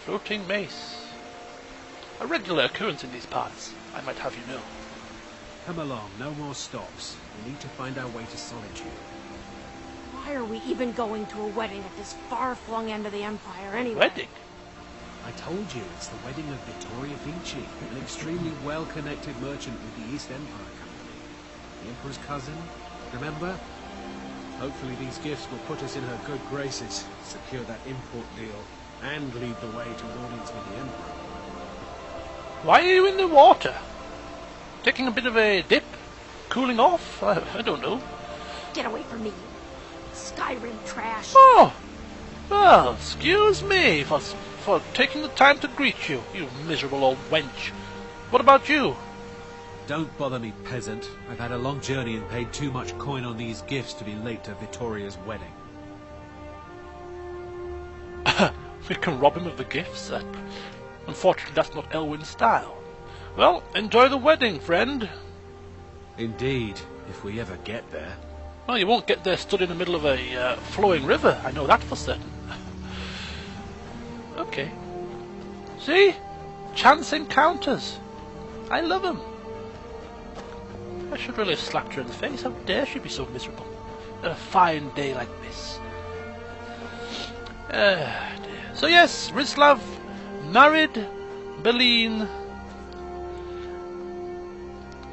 floating mace. A regular occurrence in these parts, I might have you know. Come along, no more stops. We need to find our way to Solitude. Why are we even going to a wedding at this far-flung end of the Empire anyway? Wedding? I told you, it's the wedding of Vittoria Vinci, an extremely well-connected merchant with the East Empire Company. The Emperor's cousin, remember? Hopefully these gifts will put us in her good graces, secure that import deal, and lead the way to an audience with the Emperor. Why are you in the water? Taking a bit of a dip? Cooling off? I don't know. Get away from me, you Skyrim trash. Oh! Well, excuse me for taking the time to greet you, you miserable old wench. What about you? Don't bother me, peasant. I've had a long journey and paid too much coin on these gifts to be late to Vittoria's wedding. We can rob him of the gifts. Unfortunately, that's not Elwyn's style. Well, enjoy the wedding, friend. Indeed, if we ever get there. Well, you won't get there stood in the middle of a flowing river. I know that for certain. Okay. See? Chance encounters. I love them. I should really have slapped her in the face. How dare she be so miserable on a fine day like this? Dear. So yes, Rislav married Beline,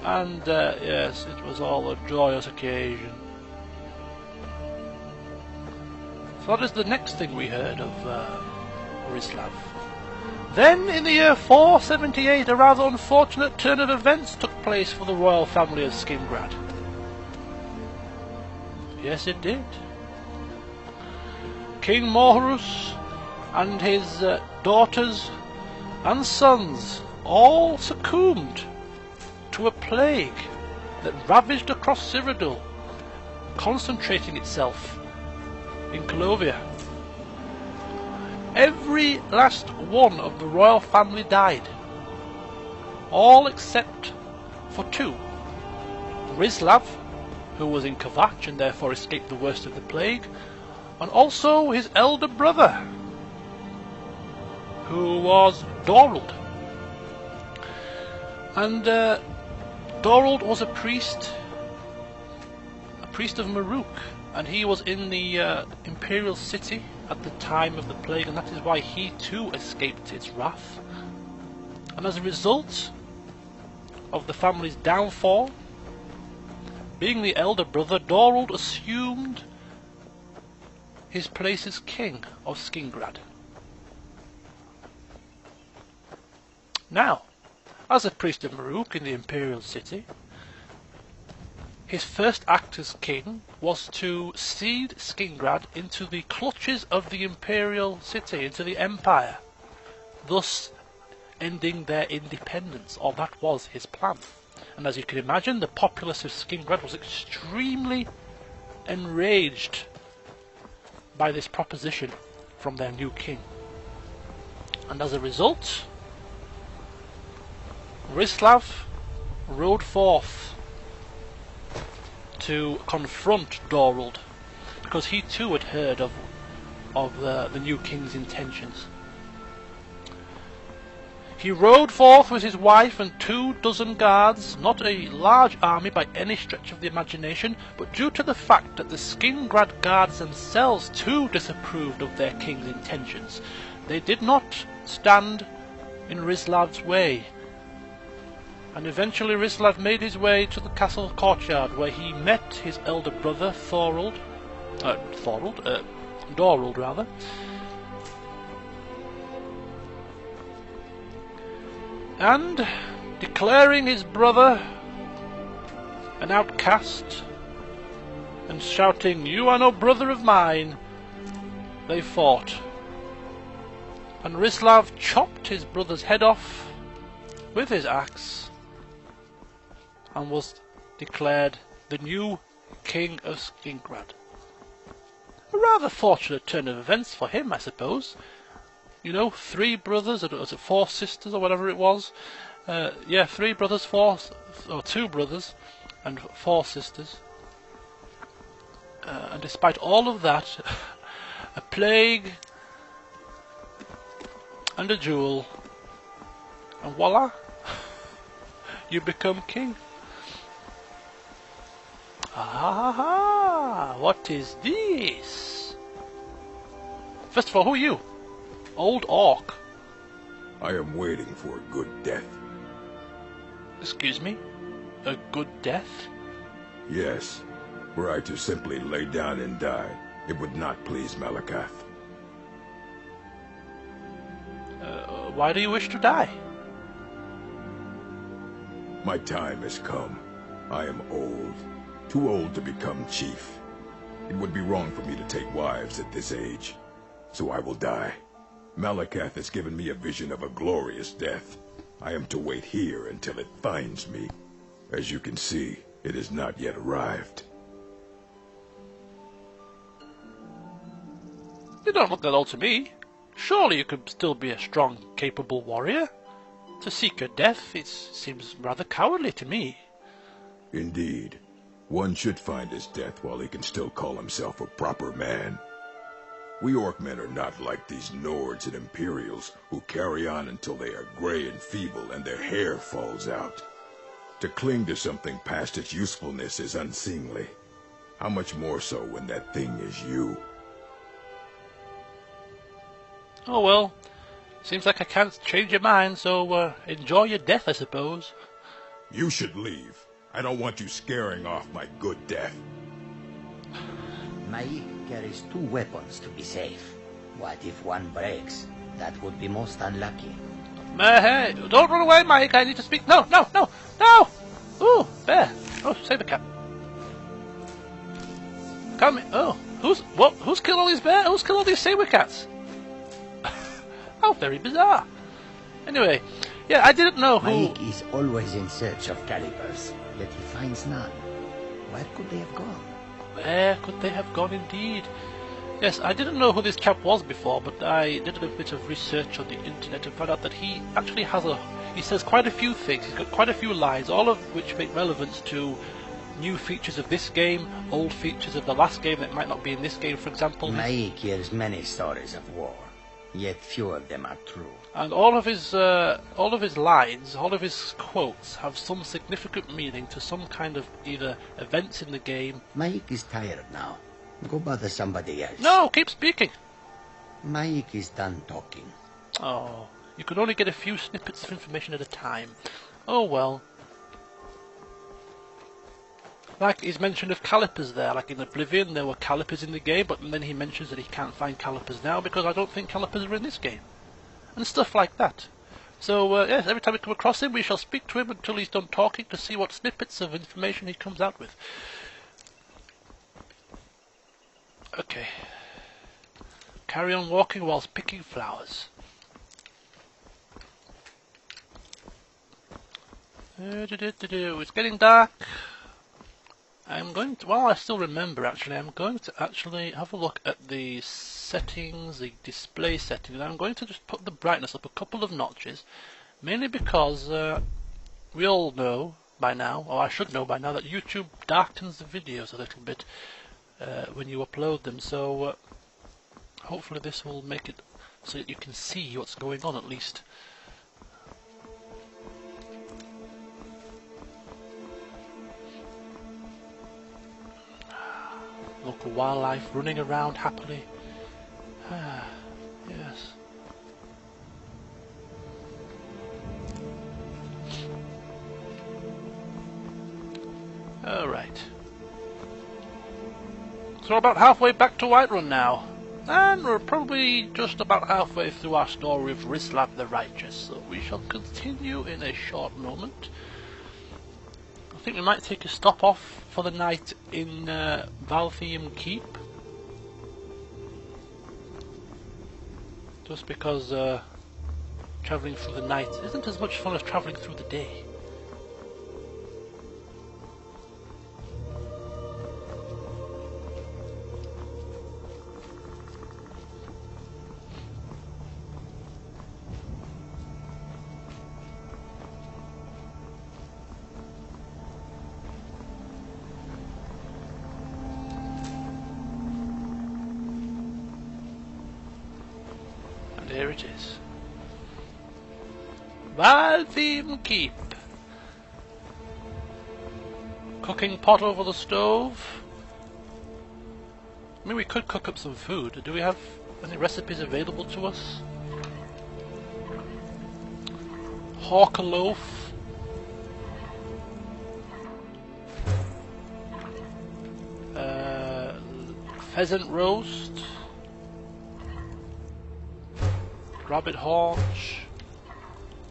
and yes, it was all a joyous occasion. So that is the next thing we heard of Rislav. Then, in the year 478, a rather unfortunate turn of events took place for the royal family of Skingrad. Yes, it did. King Morhorus and his daughters and sons all succumbed to a plague that ravaged across Cyrodiil, concentrating itself in Calovia. Every last one of the royal family died, all except for two. Rislav, who was in Kvatch and therefore escaped the worst of the plague, and also his elder brother, who was Dorald. And Dorald was a priest of Maruk, and he was in the imperial city at the time of the plague, and that is why he too escaped its wrath. And as a result of the family's downfall, being the elder brother, Dorald assumed his place as king of Skingrad. Now, as a priest of Maruk in the imperial city, his first act as king was to cede Skingrad into the clutches of the imperial city, into the empire, thus ending their independence, or that was his plan. And as you can imagine, the populace of Skingrad was extremely enraged by this proposition from their new king. And as a result, Rislav rode forth to confront Dorald, because he too had heard of the new king's intentions. He rode forth with his wife and 24 guards, not a large army by any stretch of the imagination, but due to the fact that the Skingrad guards themselves too disapproved of their king's intentions, they did not stand in Rislav's way. And eventually Rislav made his way to the castle courtyard, where he met his elder brother Dorald, and declaring his brother an outcast and shouting, "You are no brother of mine," they fought. And Rislav chopped his brother's head off with his axe and was declared the new king of Skingrad. A rather fortunate turn of events for him, I suppose. You know, 3 brothers, or was it 4 sisters, or whatever it was? 3 brothers, 2 brothers, and 4 sisters. And despite all of that, a plague and a jewel, and voila, you become king. Ah, what is this? First of all, who are you? Old orc. I am waiting for a good death. Excuse me? A good death? Yes. Were I to simply lay down and die, it would not please Malakath. Why do you wish to die? My time has come. I am old. Too old to become chief. It would be wrong for me to take wives at this age. So I will die. Malakath has given me a vision of a glorious death. I am to wait here until it finds me. As you can see, it has not yet arrived. You don't look that old to me. Surely you could still be a strong, capable warrior. To seek your death, it seems rather cowardly to me. Indeed. One should find his death while he can still call himself a proper man. We Orcmen are not like these Nords and Imperials who carry on until they are gray and feeble and their hair falls out. To cling to something past its usefulness is unseemly. How much more so when that thing is you? Oh well, seems like I can't change your mind, so enjoy your death, I suppose. You should leave. I don't want you scaring off my good death. Maik carries 2 weapons to be safe. What if one breaks? That would be most unlucky. Hey, don't run away, Mike. I need to speak. No, no, no, no! Ooh, bear. Oh, save the cat. Come here. Oh, who's killed all these bears? Who's killed all these saber cats? How very bizarre. Anyway, yeah, I didn't know who... Maik is always in search of calipers, yet he finds none. Where could they have gone? Where could they have gone indeed? Yes, I didn't know who this chap was before, but I did a bit of research on the internet and found out that he actually has he says quite a few things, he's got quite a few lines, all of which make relevance to new features of this game, old features of the last game that might not be in this game, for example. Maik hears many stories of war, yet few of them are true. And all of his lines, all of his quotes have some significant meaning to some kind of either events in the game. Maik is tired now. Go bother somebody else. No, keep speaking. Maik is done talking. Oh, you could only get a few snippets of information at a time. Oh well. Like he's mentioned of calipers there, like in Oblivion there were calipers in the game, but then he mentions that he can't find calipers now because I don't think calipers are in this game. And stuff like that. So, yes, every time we come across him, we shall speak to him until he's done talking to see what snippets of information he comes out with. Okay. Carry on walking whilst picking flowers. It's getting dark. I'm going to, well, I still remember actually, I'm going to actually have a look at the settings, the display settings. I'm going to just put the brightness up a couple of notches, mainly because we all know by now, or I should know by now, that YouTube darkens the videos a little bit when you upload them, so hopefully this will make it so that you can see what's going on at least. Local wildlife running around happily. Ah, yes. Alright. So we're about halfway back to Whiterun now. And we're probably just about halfway through our story of Rislav the Righteous, so we shall continue in a short moment. I think we might take a stop off for the night in Valtheim Keep. Just because travelling through the night isn't as much fun as travelling through the day. There it is. Valtham Keep. Cooking pot over the stove. I mean, we could cook up some food. Do we have any recipes available to us? Hawk a loaf. Pheasant roast. Rabbit haunch.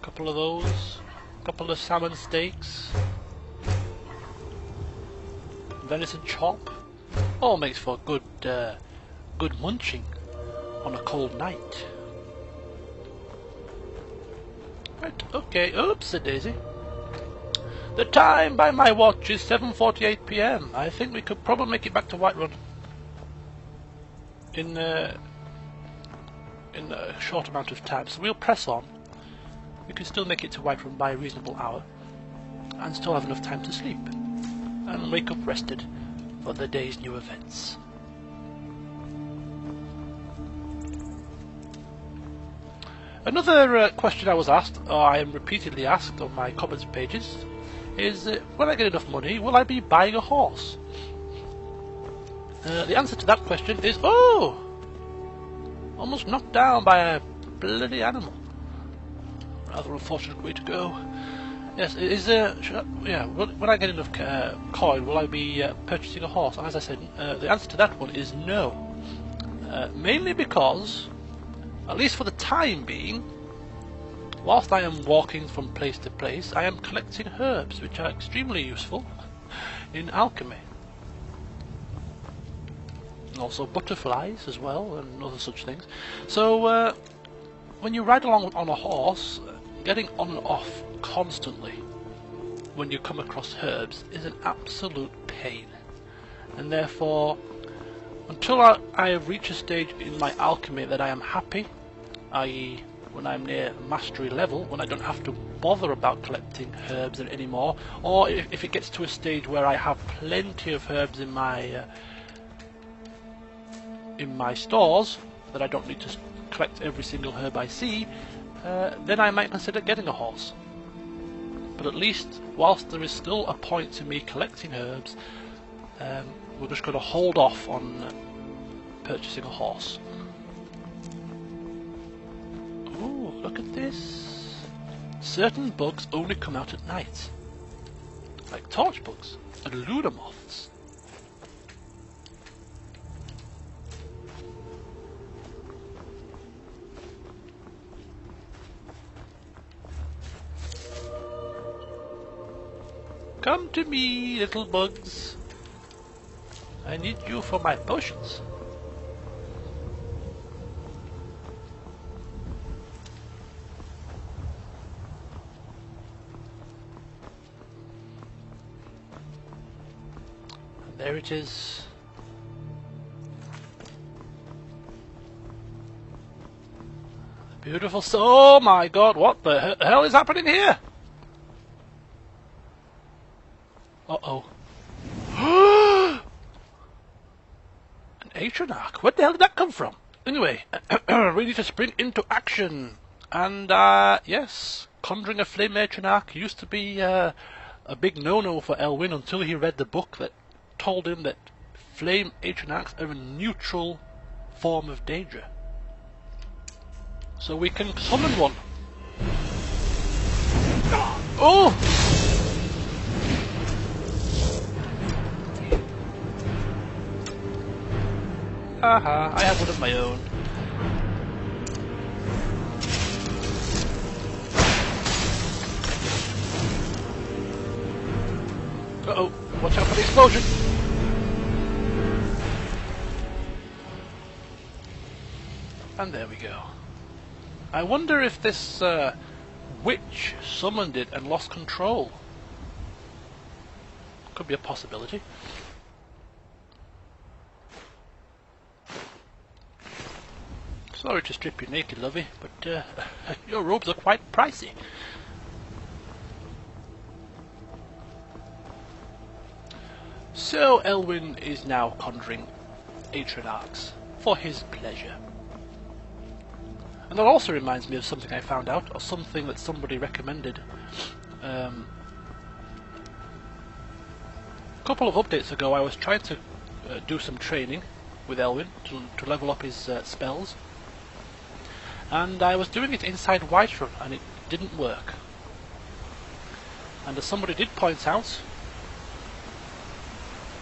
A couple of those. A couple of salmon steaks. Venison chop. All makes for good munching on a cold night. Right, okay, oops-a daisy. The time by my watch is 7:48 PM. I think we could probably make it back to Whiterun in a short amount of time. So we'll press on. We can still make it to Whiterun by a reasonable hour, and still have enough time to sleep, and wake up rested for the day's new events. Another question I was asked, or I am repeatedly asked on my comments pages, is when I get enough money, will I be buying a horse? The answer to that question is, oh! Almost knocked down by a bloody animal. Rather unfortunate way to go. Yes, when I get enough coin, will I be purchasing a horse? And as I said, the answer to that one is no. Mainly because, at least for the time being, whilst I am walking from place to place, I am collecting herbs, which are extremely useful in alchemy. And also butterflies as well, and other such things. So, when you ride along on a horse, getting on and off constantly when you come across herbs is an absolute pain. And therefore, until I reach a stage in my alchemy that I am happy, i.e. when I'm near mastery level, when I don't have to bother about collecting herbs anymore, or if it gets to a stage where I have plenty of herbs in my stores that I don't need to collect every single herb I see, then I might consider getting a horse. But at least, whilst there is still a point to me collecting herbs, we're just going to hold off on purchasing a horse. Ooh, look at this. Certain bugs only come out at night, like torch bugs and lunar moths. Come to me, little bugs. I need you for my potions. And there it is. The beautiful. Oh my God! What the hell is happening here? Uh-oh. An Atronach? Where the hell did that come from? Anyway, we need to spring into action. And, yes, conjuring a flame Atronach used to be a big no-no for Elwyn until he read the book that told him that flame Atronachs are a neutral form of danger. So we can summon one. Oh! Haha, I have one of my own. Uh-oh, watch out for the explosion! And there we go. I wonder if this witch summoned it and lost control. Could be a possibility. Sorry to strip you naked, lovey, but your robes are quite pricey. So Elwyn is now conjuring Atronachs for his pleasure. And that also reminds me of something I found out, or something that somebody recommended. A couple of updates ago I was trying to do some training with Elwyn to level up his spells. And I was doing it inside Whiterun and it didn't work. And as somebody did point out,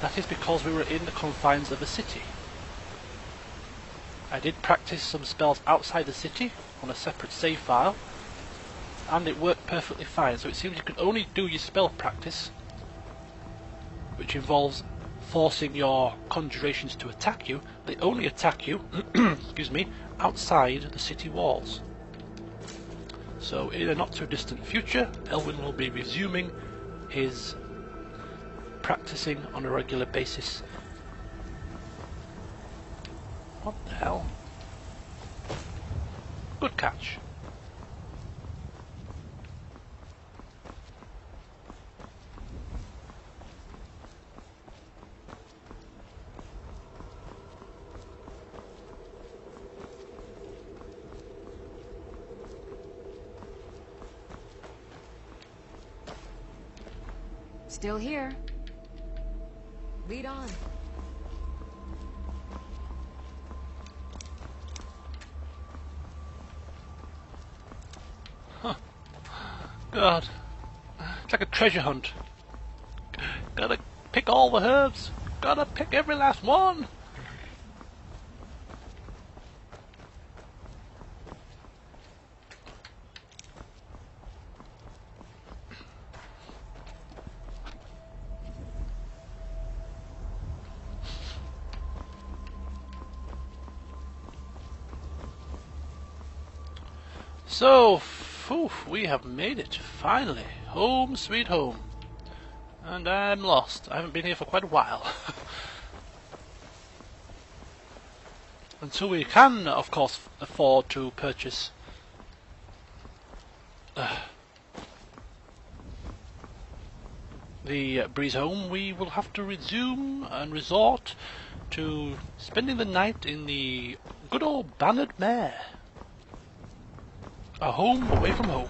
that is because we were in the confines of a city. I did practice some spells outside the city on a separate save file, and it worked perfectly fine. So it seems you can only do your spell practice, which involves forcing your conjurations to attack you. They only attack you, excuse me, outside the city walls. So in a not too distant future, Elwyn will be resuming his practicing on a regular basis. What the hell? Good catch. Still here. Lead on. God, it's like a treasure hunt. Gotta pick all the herbs. Gotta pick every last one. So, we have made it, finally. Home sweet home. And I'm lost. I haven't been here for quite a while. Until we can, of course, afford to purchase the breeze home, we will have to resume and resort to spending the night in the good old Bannered Mare. A home away from home.